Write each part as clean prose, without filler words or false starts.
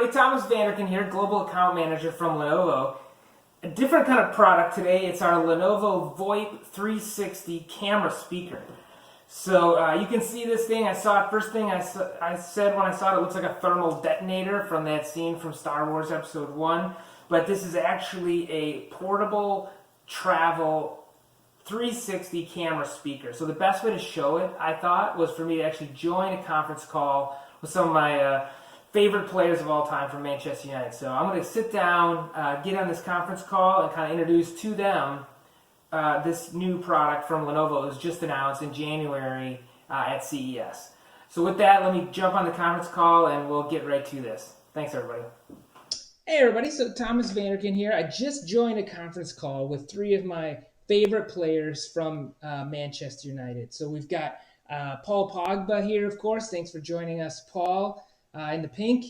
everybody, Thomas Vanderkin here, Global Account Manager from Lenovo. A different kind of product today. It's our Lenovo VoIP 360 camera speaker. So you can see this thing. I saw it, first thing I said when I saw it, it looks like a thermal detonator from that scene from Star Wars Episode 1. But this is actually a portable travel 360 camera speaker. So the best way to show it, I thought, was for me to actually join a conference call with some of my favorite players of all time from Manchester United. So I'm going to sit down, get on this conference call, and kind of introduce to them this new product from Lenovo. It was just announced in January at CES. So with that, let me jump on the conference call and we'll get right to this. Thanks, everybody. Hey, everybody. So Thomas Vanderkin here. I just joined a conference call with three of my favorite players from Manchester United. So we've got Paul Pogba here, of course. Thanks for joining us, Paul, in the pink.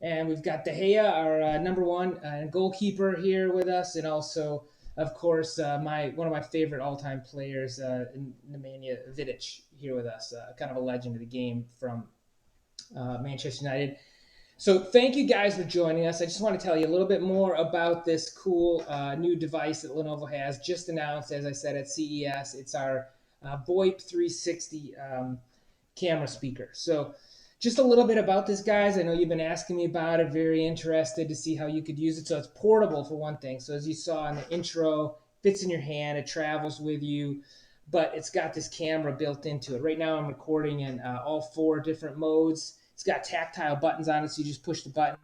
And we've got De Gea, our number one goalkeeper, here with us. And also, of course, one of my favorite all-time players, Nemanja Vidic, here with us. Kind of a legend of the game from Manchester United. So thank you guys for joining us. I just want to tell you a little bit more about this cool new device that Lenovo has just announced, as I said, at CES. It's our VoIP 360 camera speaker. So just a little bit about this, guys. I know you've been asking me about it. Very interested to see how you could use it. So it's portable, for one thing. So as you saw in the intro, fits in your hand. It travels with you, but it's got this camera built into it. Right now I'm recording in all 4 different modes. It's got tactile buttons on it, so you just push the button.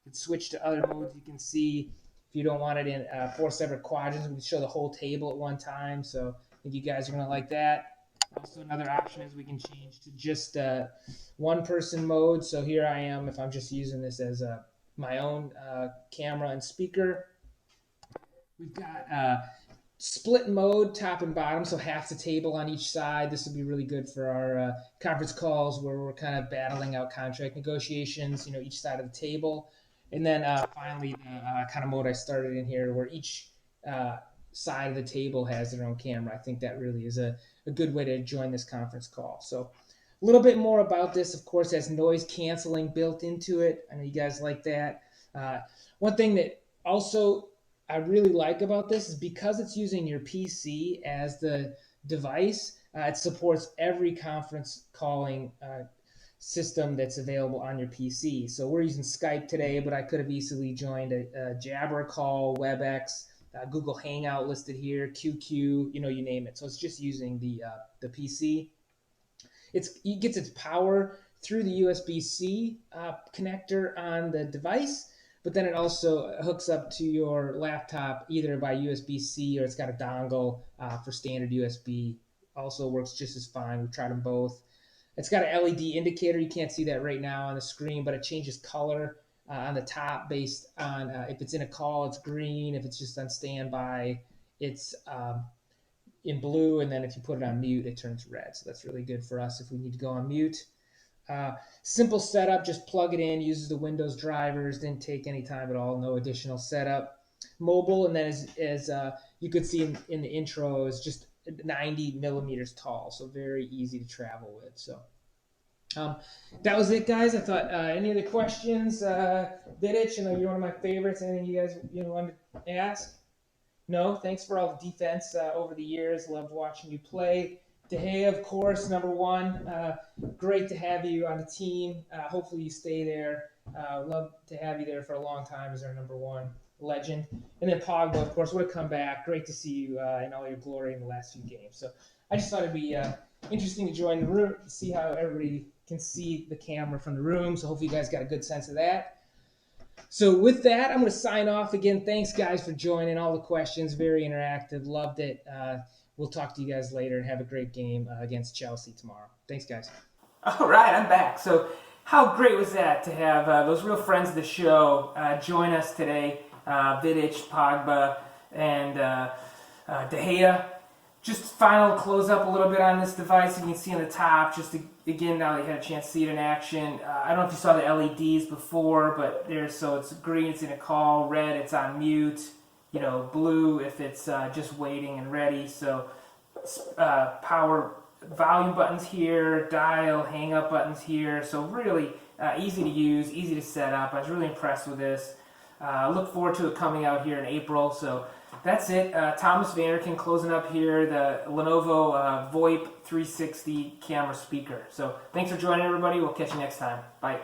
You can switch to other modes. You can see if you don't want it in 4 separate quadrants. We can show the whole table at one time, so I think you guys are going to like that. Also, another option is we can change to just one-person mode. So here I am if I'm just using this as my own camera and speaker. We've got split mode, top and bottom, so half the table on each side. This would be really good for our conference calls where we're kind of battling out contract negotiations, each side of the table. And then finally, the kind of mode I started in here where each side of the table has their own camera. I think that really is a good way to join this conference call. So a little bit more about this, of course, has noise canceling built into it. I know you guys like that. One thing that also I really like about this is because it's using your PC as the device, it supports every conference calling system that's available on your PC. So we're using Skype today, but I could have easily joined a Jabber call, WebEx, Google Hangout listed here, QQ, you name it. So it's just using the PC. It gets its power through the USB-C connector on the device, but then it also hooks up to your laptop either by USB-C or it's got a dongle for standard USB. Also works just as fine. We've tried them both. It's got an LED indicator. You can't see that right now on the screen, but it changes color on the top based on if it's in a call, it's green. If it's just on standby, it's in blue. And then if you put it on mute, it turns red. So that's really good for us if we need to go on mute. Simple setup, just plug it in, uses the Windows drivers, didn't take any time at all, no additional setup. Mobile, and then as you could see in the intro, is just 90 millimeters tall, so very easy to travel with. So that was it, guys. I thought any other questions? Vidic, you're one of my favorites. Anything you guys want to ask? No? Thanks for all the defense over the years. Loved watching you play. De Gea, of course, number one. Great to have you on the team. Hopefully you stay there. Love to have you there for a long time as our number one legend. And then Pogba, of course, what a comeback. Great to see you in all your glory in the last few games. So I just thought it'd be interesting to join the room, to see how everybody can see the camera from the room. So hopefully you guys got a good sense of that. So with that, I'm going to sign off again. Thanks, guys, for joining. All the questions, very interactive. Loved it. We'll talk to you guys later and have a great game against Chelsea tomorrow. Thanks, guys. All right, I'm back. So how great was that to have those real friends of the show join us today, Vidic, Pogba, and De Gea. Just final close up a little bit on this device. You can see on the top, just again, now that you had a chance to see it in action. I don't know if you saw the LEDs before, but so it's green, it's in a call, red, it's on mute. Blue if it's just waiting and ready. So power volume buttons here, dial, hang up buttons here. So really easy to use, easy to set up. I was really impressed with this. Look forward to it coming out here in April. So that's it. Thomas Vanderkin closing up here, the Lenovo VoIP 360 camera speaker. So thanks for joining, everybody. We'll catch you next time. Bye.